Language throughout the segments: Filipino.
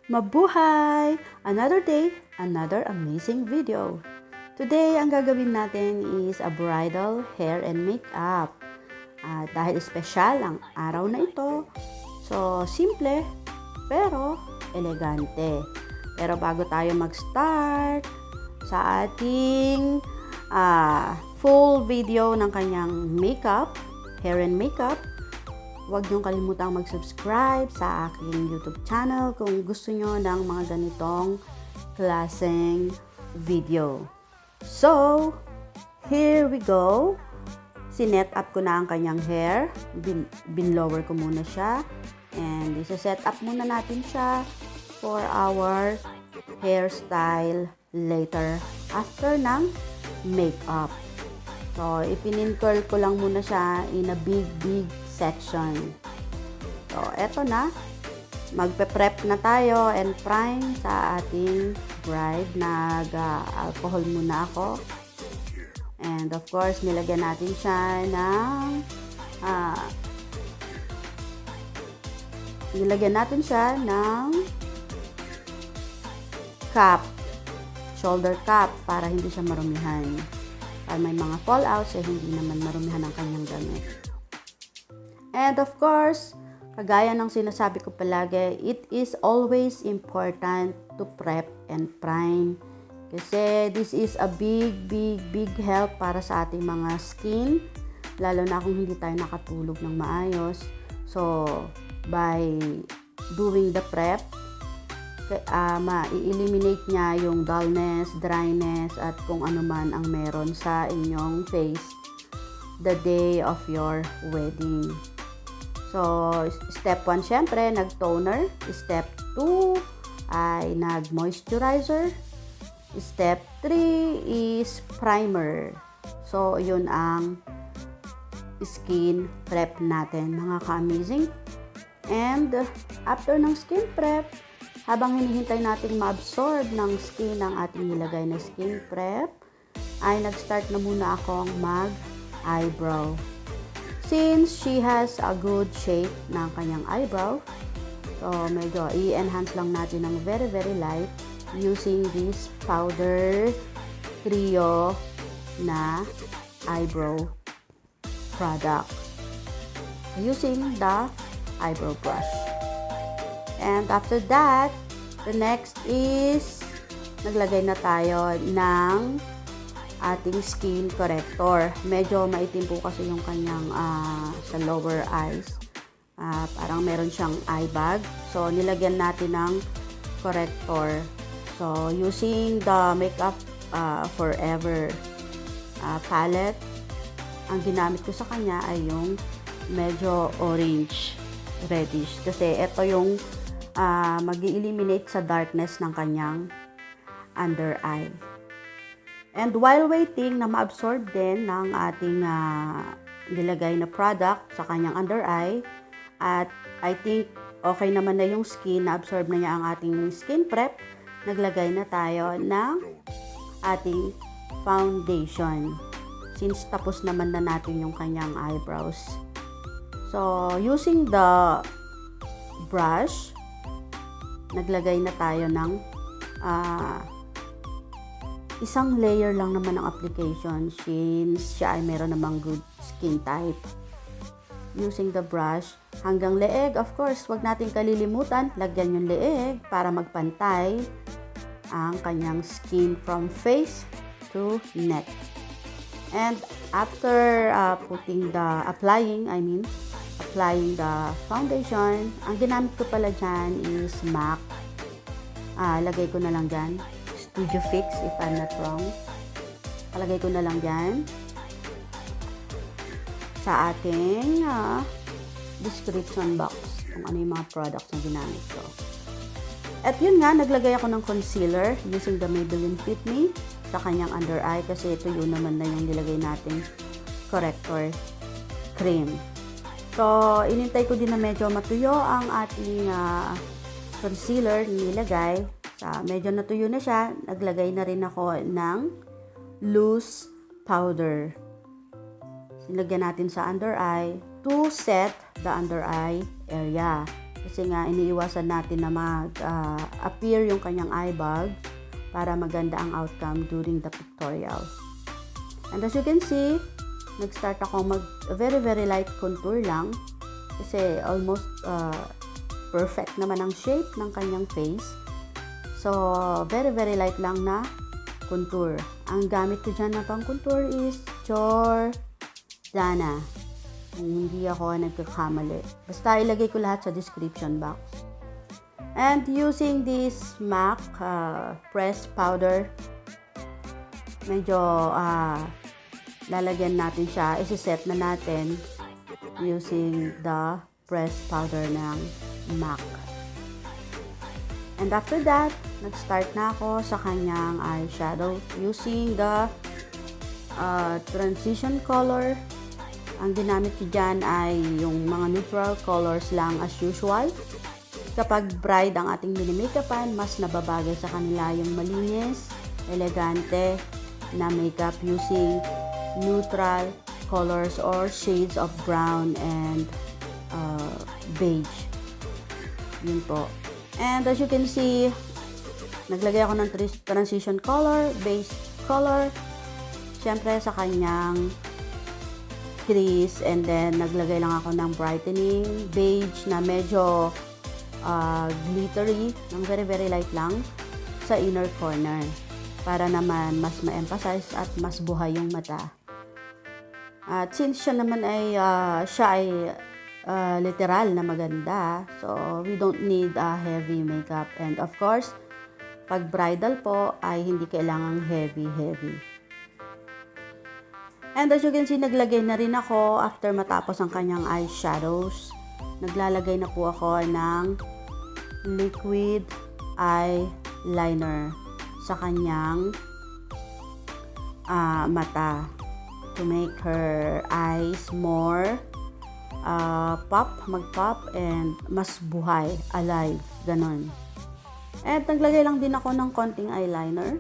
Mabuhay! Another day, another amazing video. Today, ang gagawin natin is a bridal hair and makeup. Dahil espesyal ang araw na ito, so simple pero elegante. Pero bago tayo mag-start sa ating full video ng kanyang makeup, hair and makeup, huwag niyong kalimutang mag-subscribe sa aking YouTube channel kung gusto niyo ng mga ganitong klaseng video. So, here we go. Sinet up ko na ang kanyang hair. Binlower ko muna siya. And isa-set up muna natin siya for our hairstyle later after ng makeup. So, ipinin-curl ko lang muna siya in a big section. So, eto na. Magpe-prep na tayo and prime sa ating bride. Nag-alcohol muna ako. And of course, nilagyan natin siya ng cap, shoulder cap, para hindi siya marumihan. Para may mga fallouts, hindi naman marumihan ang kanyang damit. And of course, kagaya ng sinasabi ko palagi, it is always important to prep and prime. Kasi this is a big help para sa ating mga skin. Lalo na kung hindi tayo nakatulog ng maayos. So, by doing the prep, ma-eliminate niya yung dullness, dryness, at kung ano man ang meron sa inyong face the day of your wedding. So, step 1, syempre, nag-toner. Step 2 ay nag-moisturizer. Step 3 is primer. So, yun ang skin prep natin, mga ka-amazing. And, after ng skin prep, habang hinihintay natin ma-absorb ng skin ang ating nilagay na skin prep, ay nag-start na muna akong mag-eyebrow. Since she has a good shape ng kanyang eyebrow, so medyo i-enhance lang natin ng very light using this powder trio na eyebrow product. Using the eyebrow brush. And after that, the next is naglagay na tayo ng ating skin corrector. Medyo maitim po kasi yung kanyang sa lower eyes. Parang meron siyang eye bag. So, nilagyan natin ng corrector. So, using the Makeup Forever palette, ang ginamit ko sa kanya ay yung medyo orange, reddish. Kasi ito yung mag-eliminate sa darkness ng kanyang under eye. And while waiting na ma-absorb din ng ating nilagay na product sa kanyang under eye, at I think okay naman na yung skin, na-absorb na niya ang ating skin prep, naglagay na tayo ng ating foundation. Since tapos naman na natin yung kanyang eyebrows. So, using the brush, naglagay na tayo ng isang layer lang naman ng application since siya ay meron namang good skin type. Using the brush hanggang leeg, of course, wag natin kalilimutan, lagyan yung leeg para magpantay ang kanyang skin from face to neck. And after applying the foundation, ang ginamit ko pala dyan is MAC. Lagay ko na lang dyan. Studio Fix, if I'm not wrong. Palagay ko na lang dyan sa ating description box kung ano yung mga products na ginamit ko. At yun nga, naglagay ako ng concealer using the Maybelline Fit Me sa kanyang under eye kasi ito yun naman na yung nilagay natin corrector cream. So, inintay ko din na medyo matuyo ang ating concealer nilagay. Medyo natuyo na siya, naglagay na rin ako ng loose powder. Sinagyan natin sa under eye to set the under eye area. Kasi nga, iniiwasan natin na mag-appear yung kanyang eye bag para maganda ang outcome during the pictorial. And as you can see, nag-start ako very light contour lang kasi almost perfect naman ang shape ng kanyang face. So, very light lang na contour. Ang gamit ko dyan na pang contour is Jordana. Kung hindi ako nagkakamali. Basta ilagay ko lahat sa description box. And using this MAC pressed powder, medyo lalagyan natin siya. Isi-set na natin using the pressed powder ng MAC. And after that, nag-start na ako sa kanyang eyeshadow using the transition color. Ang ginamit ko dyan ay yung mga neutral colors lang as usual. Kapag bride ang ating mini-makeupan, mas nababagay sa kanila yung malinis, elegante na makeup using neutral colors or shades of brown and beige. Yun po. And as you can see, naglagay ako ng transition color, base color, syempre sa kanyang crease, and then naglagay lang ako ng brightening beige na medyo glittery, ng very light lang sa inner corner para naman mas ma-emphasize at mas buhay yung mata. At since siya naman ay literal na maganda, so we don't need a heavy makeup. And of course, pag bridal po ay hindi kailangang heavy. And as you can see, naglagay na rin ako after matapos ang kanyang eyeshadows. Naglalagay na po ako ng liquid eyeliner sa kanyang mata to make her eyes more mag-pop and mas buhay, alive, ganon. At naglagay lang din ako ng konting eyeliner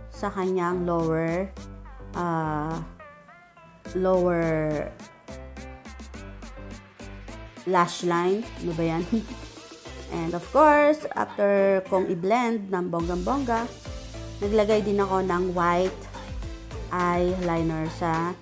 sa kanyang lower lash line. Ano ba yan? And of course, after kong i-blend ng bonggang-bongga, naglagay din ako ng white eyeliner sa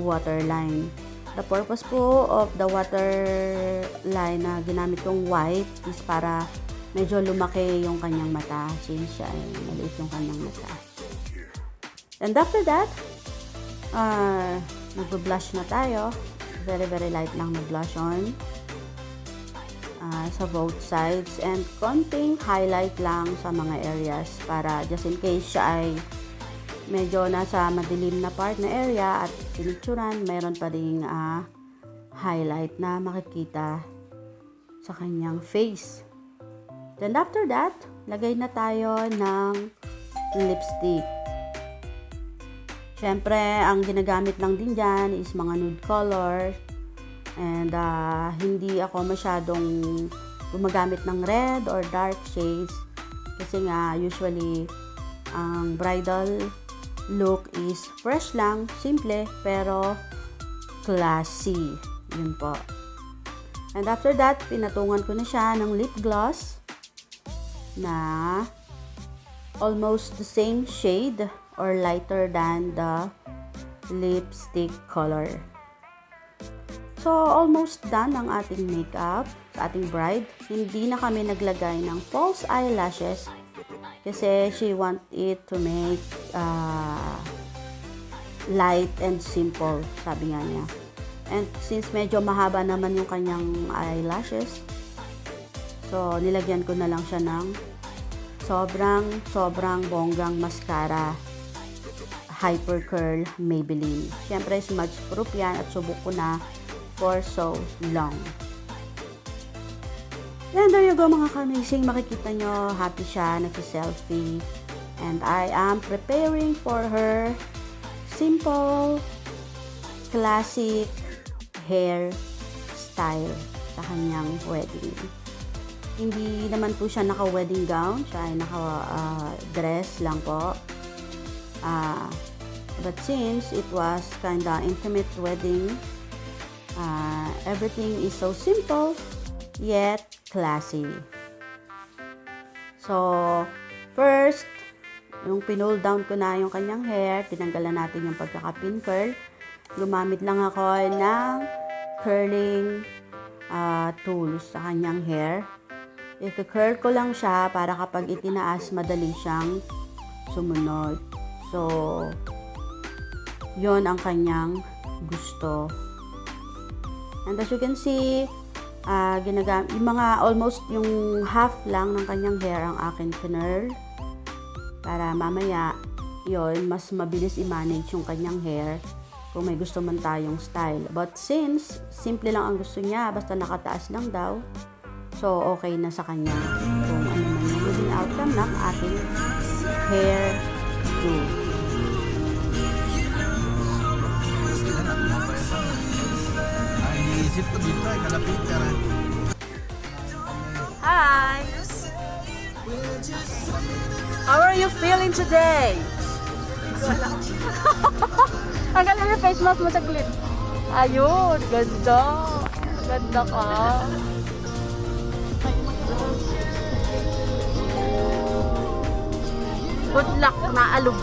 waterline. The purpose po of the waterline na ginamit kong white is para medyo lumaki yung kanyang mata since siya ay maliit yung kanyang mata. And after that, nag-blush na tayo. Very light lang na blush on sa both sides, and konting highlight lang sa mga areas para just in case siya ay medyo nasa madilim na part na area at pinicturan, mayroon pa ring highlight na makikita sa kanyang face. Then after that, lagay na tayo ng lipstick. Siyempre, ang ginagamit lang din dyan is mga nude color. And hindi ako masyadong gumagamit ng red or dark shades. Kasi nga, usually, ang bridal look is fresh lang, simple, pero classy. Yun po. And after that, pinatungan ko na siya ng lip gloss na almost the same shade or lighter than the lipstick color. So, almost done ang ating makeup sa ating bride. Hindi na kami naglagay ng false eyelashes kasi she want it to make light and simple, sabi nga niya. And since medyo mahaba naman yung kanyang eyelashes, so nilagyan ko na lang siya ng sobrang bonggang mascara, Hypercurl Maybelline. Siyempre, smudge proof yan at subok ko na for so long. Then there you go mga ka-amazing. Makikita nyo, happy siya, nag-selfie. And I am preparing for her simple, classic hair style sa kanyang wedding. Hindi naman po siya naka-wedding gown. Siya ay naka-dress lang po. But since it was kinda intimate wedding, everything is so simple yet classy. So, first, yung pinull down ko na yung kanyang hair, tinanggalan natin yung pagkaka-pin curl. Gumamit lang ako ng curling tools sa kanyang hair. I-curl ko lang siya para kapag itinaas, madali siyang sumunod. So, yon ang kanyang gusto. And as you can see, yung mga almost yung half lang ng kanyang hair ang akin kinurl. Para mamaya, yon mas mabilis i-manage yung kanyang hair kung may gusto man tayong style. But since, simple lang ang gusto niya, basta nakataas lang daw, so okay na sa kanya kung ano man yung maging outcome ng ating hair do. Hi! How are you feeling today? Ang ganda yung face mask mo saglit. Ayun, ganda. Ganda ka. Good luck, naalog.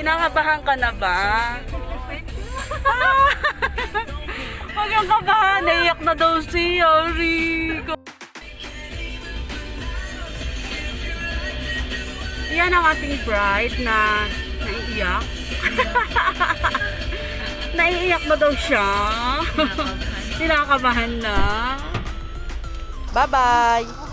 Kinakabahan ka na ba? Huwag yung kabahan, naiyak na daw siya, Rico. Yan ang ating bride na naiiyak. Naiiyak na daw siya. Kinakabahan na. Bye-bye!